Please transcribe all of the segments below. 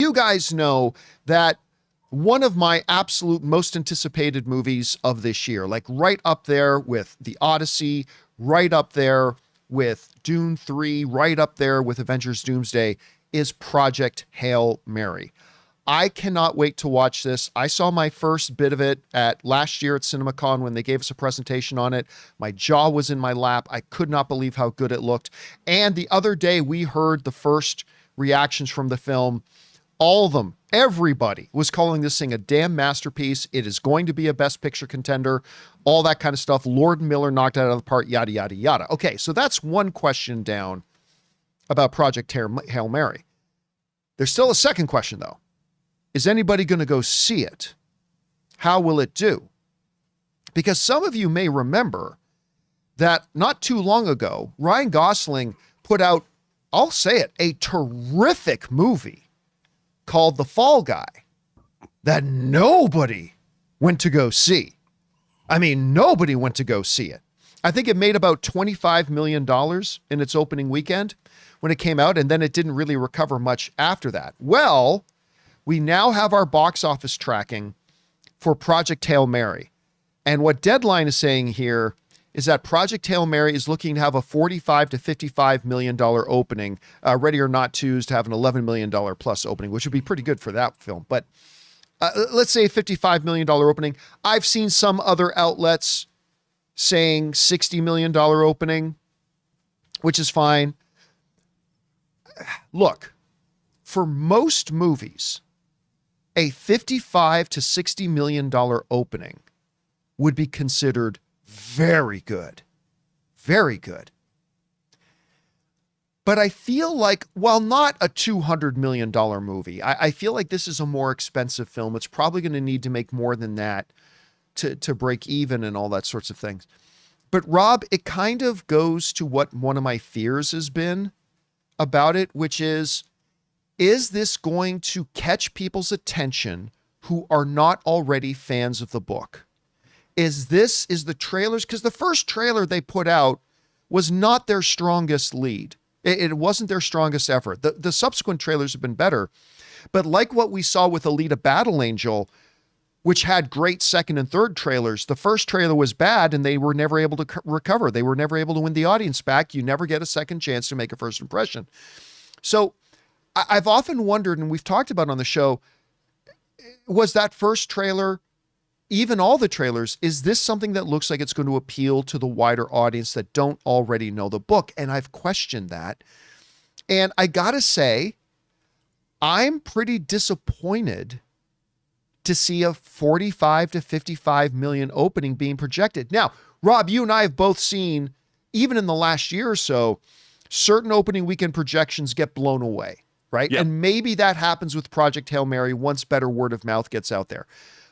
you guys know that one of my absolute most anticipated movies of this year, like right up there with The Odyssey, right up there with Dune 3, right up there with Avengers Doomsday, is Project Hail Mary. I cannot wait to watch this. I saw my first bit of it at last year at CinemaCon when they gave us a presentation on it. My jaw was in my lap. I could not believe how good it looked. And the other day we heard the first reactions from the film. All of them, everybody was calling this thing a damn masterpiece. It is going to be a Best Picture contender, all that kind of stuff. Lord and Miller knocked it out of the park, yada, yada, yada. Okay, so that's one question down about Project Hail Mary. There's still a second question, though. Is anybody going to go see it? How will it do? Because some of you may remember that not too long ago, Ryan Gosling put out, I'll say it, a terrific movie called The Fall Guy that nobody went to go see. I mean, nobody went to go see it. I think it made about $25 million in its opening weekend when it came out, and then it didn't really recover much after that. Well, we now have our box office tracking for Project Hail Mary. And what Deadline is saying here is that Project Hail Mary is looking to have a $45 to $55 million opening. Ready or Not 2 is to have an $11 million plus opening, which would be pretty good for that film. But let's say a $55 million opening. I've seen some other outlets saying $60 million opening, which is fine. Look, for most movies, a $55 to $60 million opening would be considered very good. Very good. But I feel like, while not a $200 million movie, I feel like this is a more expensive film. It's probably going to need to make more than that to break even and all that sorts of things. But Rob, it kind of goes to what one of my fears has been about it, which is this going to catch people's attention who are not already fans of the book? Is the trailers, because the first trailer they put out was not their strongest lead. It wasn't their strongest effort. The subsequent trailers have been better. But like what we saw with Alita Battle Angel, which had great second and third trailers, the first trailer was bad and they were never able to recover. They were never able to win the audience back. You never get a second chance to make a first impression. So I've often wondered, and we've talked about on the show, was that first trailer, even all the trailers, is this something that looks like it's going to appeal to the wider audience that don't already know the book? And I've questioned that. And I got to say, I'm pretty disappointed to see a 45 to 55 million opening being projected. Now, Rob, you and I have both seen, even in the last year or so, certain opening weekend projections get blown away, right? Yep. And maybe that happens with Project Hail Mary once better word of mouth gets out there.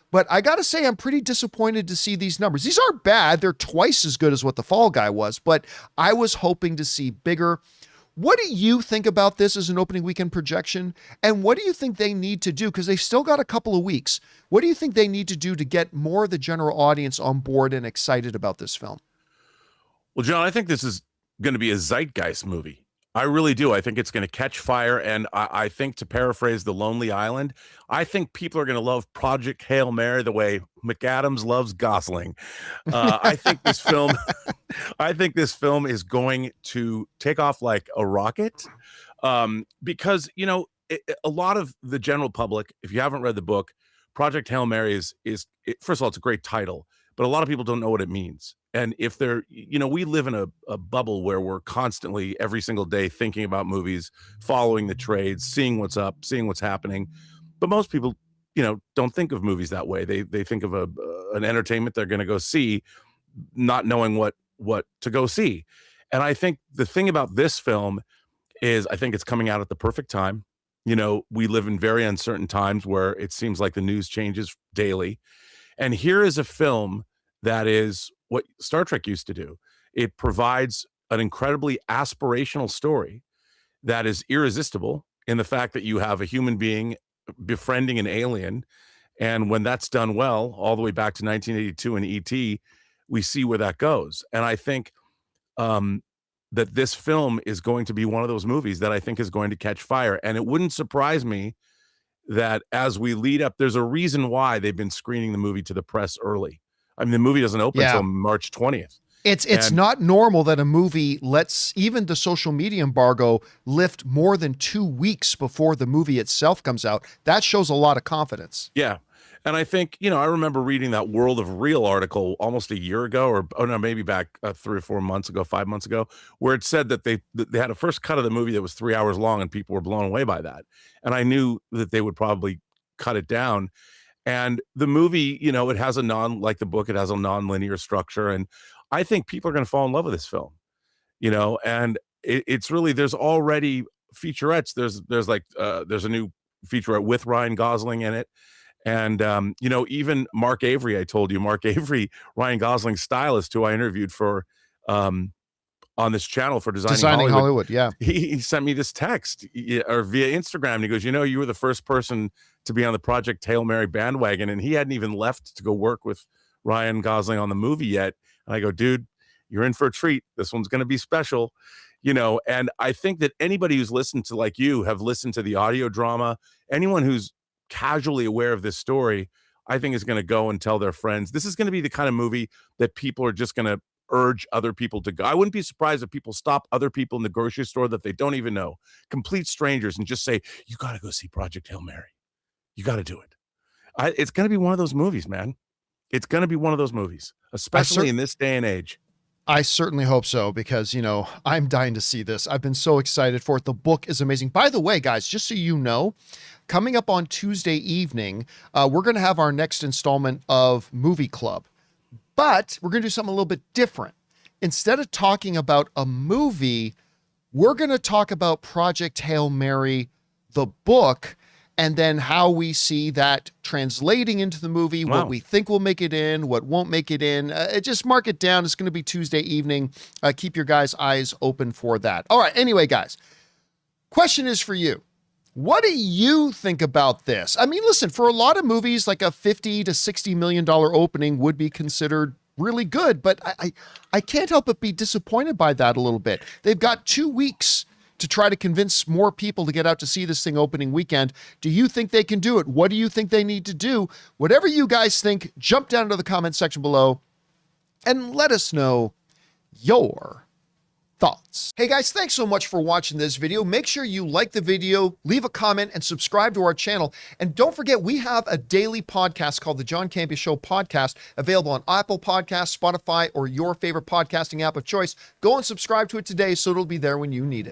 But I got to say, I'm pretty disappointed to see these numbers. These aren't bad. They're twice as good as what The Fall Guy was, but I was hoping to see bigger. What do you think about this as an opening weekend projection? And what do you think they need to do? Because they've still got a couple of weeks. What do you think they need to do to get more of the general audience on board and excited about this film? Well, John, I think this is going to be a zeitgeist movie. I really do. I think it's going to catch fire. And I think, to paraphrase The Lonely Island, I think people are going to love Project Hail Mary the way McAdams loves Gosling. I think this film, I think this film is going to take off like a rocket, because, you know, a lot of the general public, if you haven't read the book, Project Hail Mary is first of all, it's a great title, but a lot of people don't know what it means. And if they're, you know, we live in a bubble where we're constantly every single day thinking about movies, following the trades, seeing what's up, seeing what's happening. But most people, you know, don't think of movies that way. They think of an entertainment they're going to go see, not knowing what to go see. And I think the thing about this film is I think it's coming out at the perfect time. You know, we live in very uncertain times where it seems like the news changes daily. And here is a film that is what Star Trek used to do. It provides an incredibly aspirational story that is irresistible in the fact that you have a human being befriending an alien. And when that's done well, all the way back to 1982 and E.T., we see where that goes. And I think that this film is going to be one of those movies that I think is going to catch fire. And it wouldn't surprise me that as we lead up, there's a reason why they've been screening the movie to the press early. I mean, the movie doesn't open Yeah. until March 20th. It's not normal that a movie lets even the social media embargo lift more than 2 weeks before the movie itself comes out. That shows a lot of confidence. Yeah. And I think, I remember reading that World of Real article almost a year ago, or oh no, maybe back 3 or 4 months ago, 5 months ago, where it said that they had a first cut of the movie that was 3 hours long, and people were blown away by that. And I knew that they would probably cut it down. And the movie, it has like the book, it has a non-linear structure. And I think people are going to fall in love with this film, and it's really, there's already featurettes. There's a new featurette with Ryan Gosling in it. And, even Mark Avery, I told you, Mark Avery, Ryan Gosling's stylist, who I interviewed for, on this channel for Designing Hollywood. Yeah. He sent me this text or via Instagram. And he goes, you were the first person to be on the Project Hail Mary bandwagon. And he hadn't even left to go work with Ryan Gosling on the movie yet. And I go, dude, you're in for a treat. This one's going to be special, and I think that anybody who's listened to, like you, have listened to the audio drama, anyone who's casually aware of this story, I think is going to go and tell their friends. This is going to be the kind of movie that people are just going to urge other people to go. I wouldn't be surprised if people stop other people in the grocery store that they don't even know, complete strangers, and just say, you got to go see Project Hail Mary. You got to do it. It's going to be one of those movies, man. It's going to be one of those movies, especially in this day and age. I certainly hope so, because, I'm dying to see this. I've been so excited for it. The book is amazing. By the way, guys, just so you know, coming up on Tuesday evening, we're going to have our next installment of Movie Club, but we're going to do something a little bit different. Instead of talking about a movie, we're going to talk about Project Hail Mary, the book, and then how we see that translating into the movie, what we think will make it in, what won't make it in. Just mark it down. It's going to be Tuesday evening. Keep your guys' eyes open for that. All right. Anyway, guys, question is for you. What do you think about this? I mean, listen, for a lot of movies, like a $50 to $60 million opening would be considered really good, but I can't help but be disappointed by that a little bit. They've got 2 weeks to try to convince more people to get out to see this thing opening weekend. Do you think they can do it? What do you think they need to do? Whatever you guys think, jump down into the comment section below and let us know your thoughts. Hey guys, thanks so much for watching this video. Make sure you like the video, leave a comment, and subscribe to our channel. And don't forget, we have a daily podcast called the John Campea Show podcast, available on Apple Podcasts, Spotify, or your favorite podcasting app of choice. Go and subscribe to it today so it'll be there when you need it.